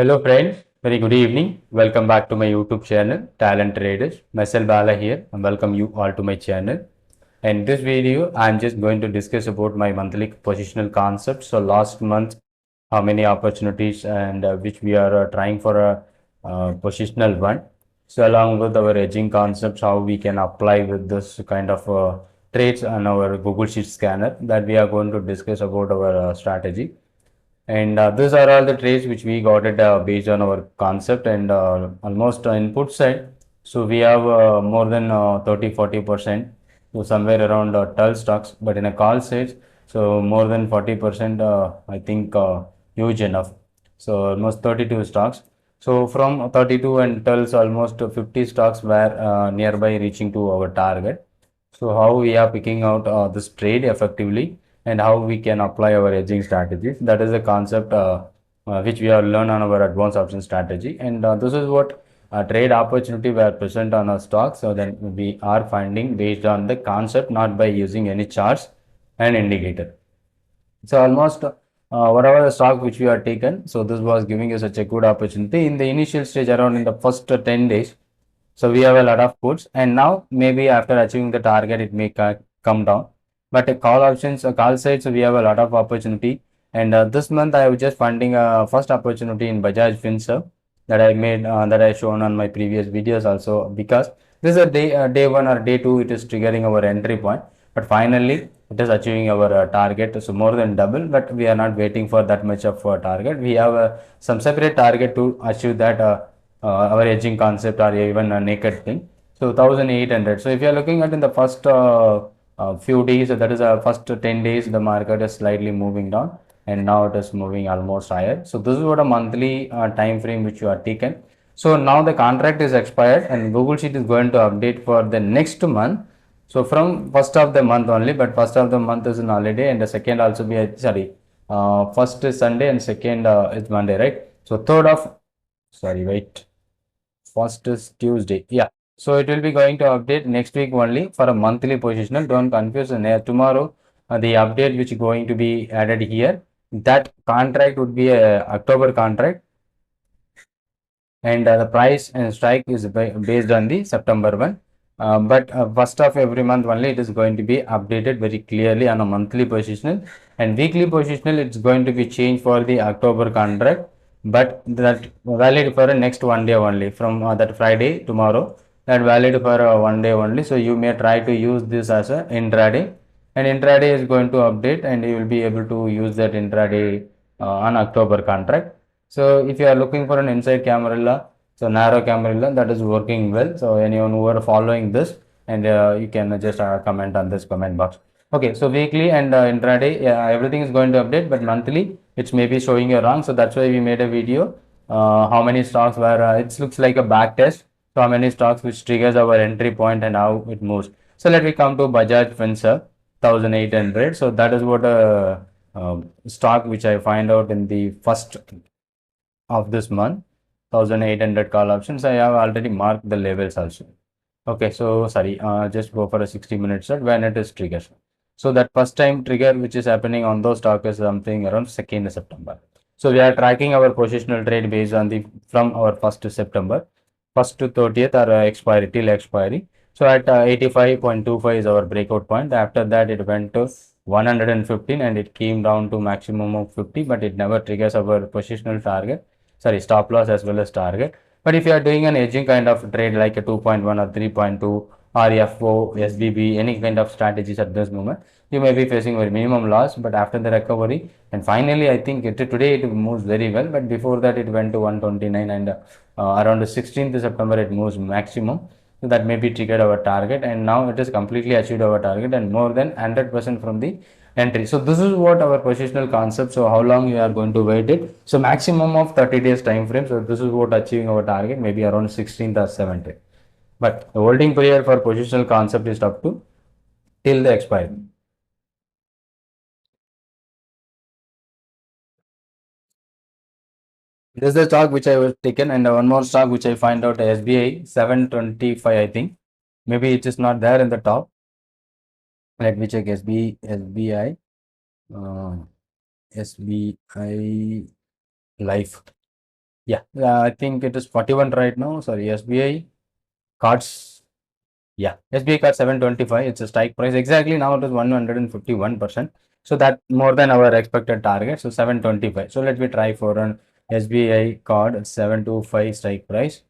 Hello friends, very good evening. Welcome back to my YouTube channel, Talent Traders. Myself Bala here and welcome you all to my channel. In this video, I'm just going to discuss about my monthly positional concept. So last month, how many opportunities and which we are trying for a positional one. So along with our edging concepts, how we can apply with this kind of trades on our Google Sheet scanner that we are going to discuss about our strategy. And these are all the trades which we got it based on our concept and almost input side. So we have more than 30-40%, so somewhere around 12 stocks, but in a call stage, so more than 40%, I think huge enough. So almost 32 stocks. So from 32 and 12, so almost 50 stocks were nearby reaching to our target. So how we are picking out this trade effectively and how we can apply our hedging strategies. That is the concept which we have learned on our advanced option strategy. And this is what trade opportunity were present on our stock. So then we are finding based on the concept, not by using any charts and indicator. So almost whatever the stock which we are taken, so this was giving us such a good opportunity in the initial stage around in the first 10 days. So we have a lot of puts, and now maybe after achieving the target, it may come down. But call options, call sides, we have a lot of opportunity. And this month, I was just funding a first opportunity in Bajaj Finserv that I made, that I shown on my previous videos also, because this is a day one or day two, it is triggering our entry point. But finally, it is achieving our target, so more than double. But we are not waiting for that much of a target. We have some separate target to achieve that. Our edging concept or even a naked thing. So 1800. So if you are looking at in the first few days, that is first 10 days, the market is slightly moving down and now it is moving almost higher. So this is what a monthly time frame which you are taken. So now the contract is expired and Google Sheet is going to update for the next month. So from first of the month only, but first of the month is an holiday and the second also be sorry, first is Sunday and second is Monday, right? So third of sorry, wait. First is Tuesday. Yeah. So it will be going to update next week only for a monthly positional. Don't confuse. And tomorrow, the update which is going to be added here, that contract would be a October contract, and the price and strike is based on the September one. But first of every month only it is going to be updated very clearly on a monthly positional, and weekly positional it's going to be changed for the October contract, but that valid for next one day only from that Friday tomorrow, that valid for one day only. So you may try to use this as a intraday, and intraday is going to update and you will be able to use that intraday on October contract. So if you are looking for an inside camera, so narrow camera that is working well. So anyone who are following this, and you can just comment on this comment box. Okay, so weekly and intraday, yeah, everything is going to update, but monthly it's maybe showing you wrong. So that's why we made a video. How many stocks were it looks like a back test. So how many stocks which triggers our entry point and how it moves. So let me come to Bajaj Finserv 1800. So that is what a stock which I find out in the first of this month, 1800 call options. I have already marked the levels also. Okay, so sorry, just go for a 60 minutes set when it is triggered. So that first time trigger which is happening on those stock is something around 2nd September. So we are tracking our positional trade based on the from our 1st September, 1st to 30th or expiry till expiry. So at 85.25 is our breakout point. After that it went to 115 and it came down to maximum of 50, but it never triggers our positional target, sorry, stop loss as well as target. But if you are doing an edging kind of trade like a 2.1 or 3.2 or FO, SBB, any kind of strategies at this moment, you may be facing a minimum loss. But after the recovery, and finally, I think today it moves very well. But before that, it went to 129 and around the 16th September, it moves maximum. So that may be triggered our target, and now it has completely achieved our target and more than 100% from the entry. So this is what our positional concept. So how long you are going to wait it? So maximum of 30 days time frame. So this is what achieving our target, maybe around 16th or 17th. But the holding period for positional concept is up to till the expiry. This is the stock which I was taken, and one more stock which I find out SBI 725, I think. Maybe it is not there in the top. Let me check SBI, SBI Life. Yeah, I think it is 41 right now. Sorry, SBI cards. Yeah, SBI card 725. It's a strike price. Exactly now it is 151%. So that more than our expected target. So 725. So let me try for an SBI card 725 strike price.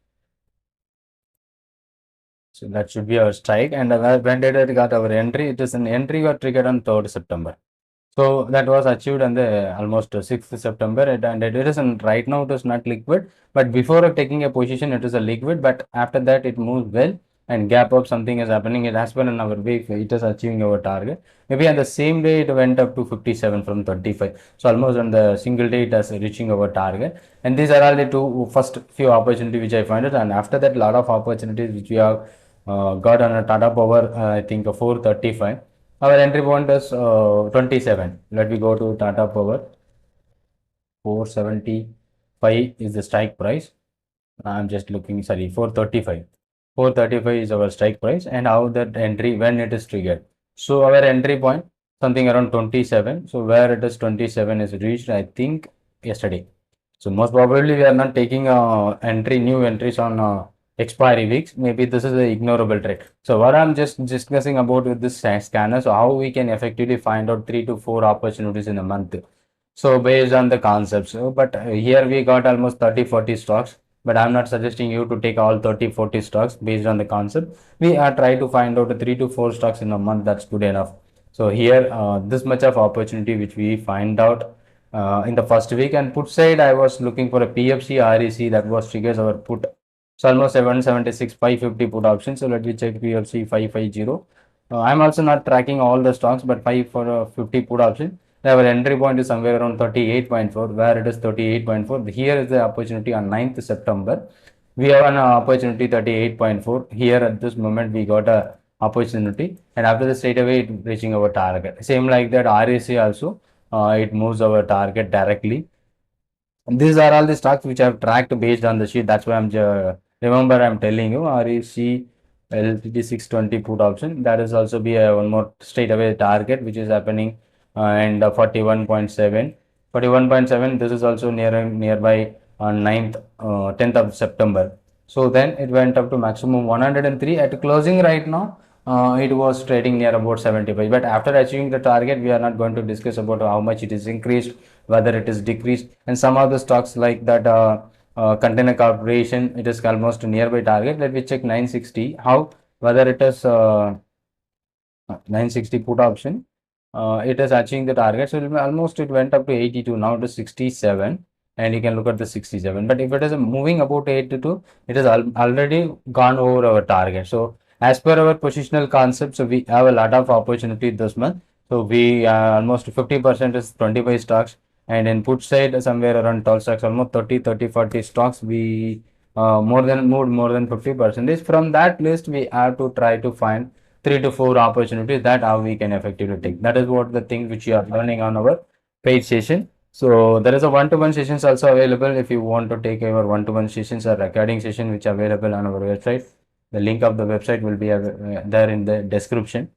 So that should be our strike. And when did it got our entry? It is an entry got triggered on 3rd September. So that was achieved on the almost 6th September, and it is right now it is not liquid, but before taking a position it is a liquid, but after that it moves well and gap up something is happening. It has been in our way, it is achieving our target. Maybe on the same day it went up to 57 from 35. So almost on the single day it is reaching our target. And these are all the two first few opportunities which I find it, and after that lot of opportunities which we have got on a Tata Power, I think 435. Our entry point is 27. Let me go to Tata Power. 475 is the strike price. I'm just looking, sorry, 435. 435 is our strike price, and how that entry, when it is triggered. So our entry point, something around 27. So where it is 27 is reached, I think, yesterday. So most probably we are not taking new entries on expiry weeks. Maybe this is a ignorable trade. So what I'm just discussing about with this scanner, so how we can effectively find out 3 to 4 opportunities in a month. So based on the concepts, but here we got almost 30-40 stocks, but I'm not suggesting you to take all 30-40 stocks based on the concept. We are trying to find out 3 to 4 stocks in a month. That's good enough. So here, this much of opportunity which we find out in the first week, and put side I was looking for a PFC REC that was triggers our put. So almost 776 550 put option. So let me check PFC 550. I'm also not tracking all the stocks, but 5 for 50 put option. Our entry point is somewhere around 38.4, where it is 38.4. Here is the opportunity on 9th September. We have an opportunity 38.4. Here at this moment we got a opportunity, and after the straight away it reaching our target. Same like that REC also, it moves our target directly. These are all the stocks which I have tracked based on the sheet. That's why remember I'm telling you REC LTT 620 put option. That is also be a one more straight away target which is happening, and 41.7. 41.7. This is also nearby on 9th, 10th of September. So then it went up to maximum 103 at closing right now. It was trading near about 75, but after achieving the target we are not going to discuss about how much it is increased, whether it is decreased, and some of the stocks like that Container Corporation, it is almost nearby target. Let me check 960 how, whether it is 960 put option, it is achieving the target. So almost it went up to 82, now it is 67, and you can look at the 67. But if it is moving about 82, it has already gone over our target. So as per our positional concept, so we have a lot of opportunity this month. So we almost 50% is 25 stocks, and in put side somewhere around 12 stocks, almost 30, 40 stocks. We more than 50%. From that list, we have to try to find 3 to 4 opportunities that how we can effectively take. That is what the thing which you are learning on our paid session. So there is a one-to-one sessions also available. If you want to take our one-to-one sessions or recording session which are available on our website, the link of the website will be there in the description.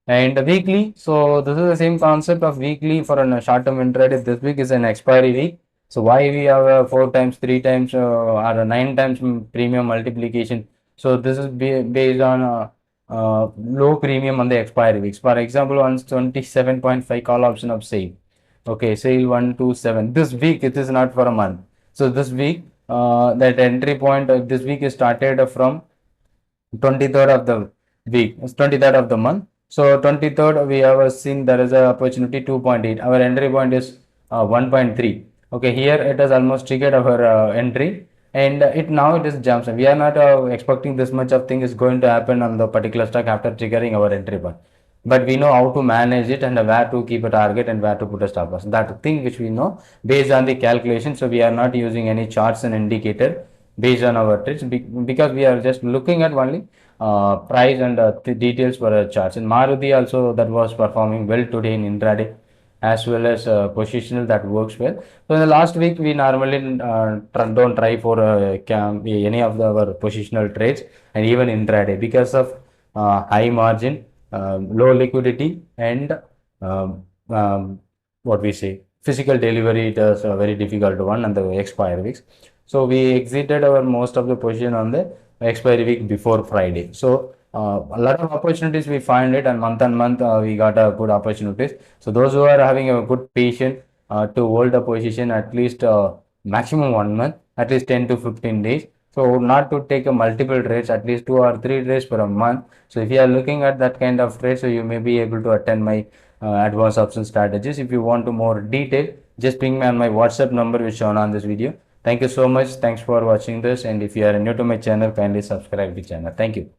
And weekly, so this is the same concept of weekly for a short-term intraday. This week is an expiry week. So why we have 4 times, 3 times, or 9 times premium multiplication? So this is based on low premium on the expiry weeks. For example, on 27.5 call option of sale. Okay, sale 127. This week it is not for a month. So this week, that entry point this week is started from 23rd of the week, 23rd of the month. So 23rd we have seen there is a opportunity 2.8. Our entry point is 1.3. Okay, here it has almost triggered our entry, and it now it is jumps. We are not expecting this much of thing is going to happen on the particular stock after triggering our entry point. But we know how to manage it and where to keep a target and where to put a stop loss. That thing which we know based on the calculation. So we are not using any charts and indicator based on our trades, because we are just looking at only price and the details for a charts. And Maruti also that was performing well today in intraday, as well as positional that works well. So in the last week we normally don't try for any of our positional trades and even intraday because of high margin, low liquidity, and um, what we say physical delivery. It is a very difficult one and the expire weeks. So we exited our most of the position on the expiry week before Friday. So a lot of opportunities we find it, and month we got a good opportunities. So those who are having a good patience to hold a position at least maximum 1 month, at least 10 to 15 days. So not to take a multiple trades, at least 2 or 3 trades per a month. So if you are looking at that kind of trade, so you may be able to attend my advanced option strategies. If you want to more detail, just ping me on my WhatsApp number which shown on this video. Thank you so much. Thanks for watching this. And if you are new to my channel, kindly subscribe the channel. Thank you.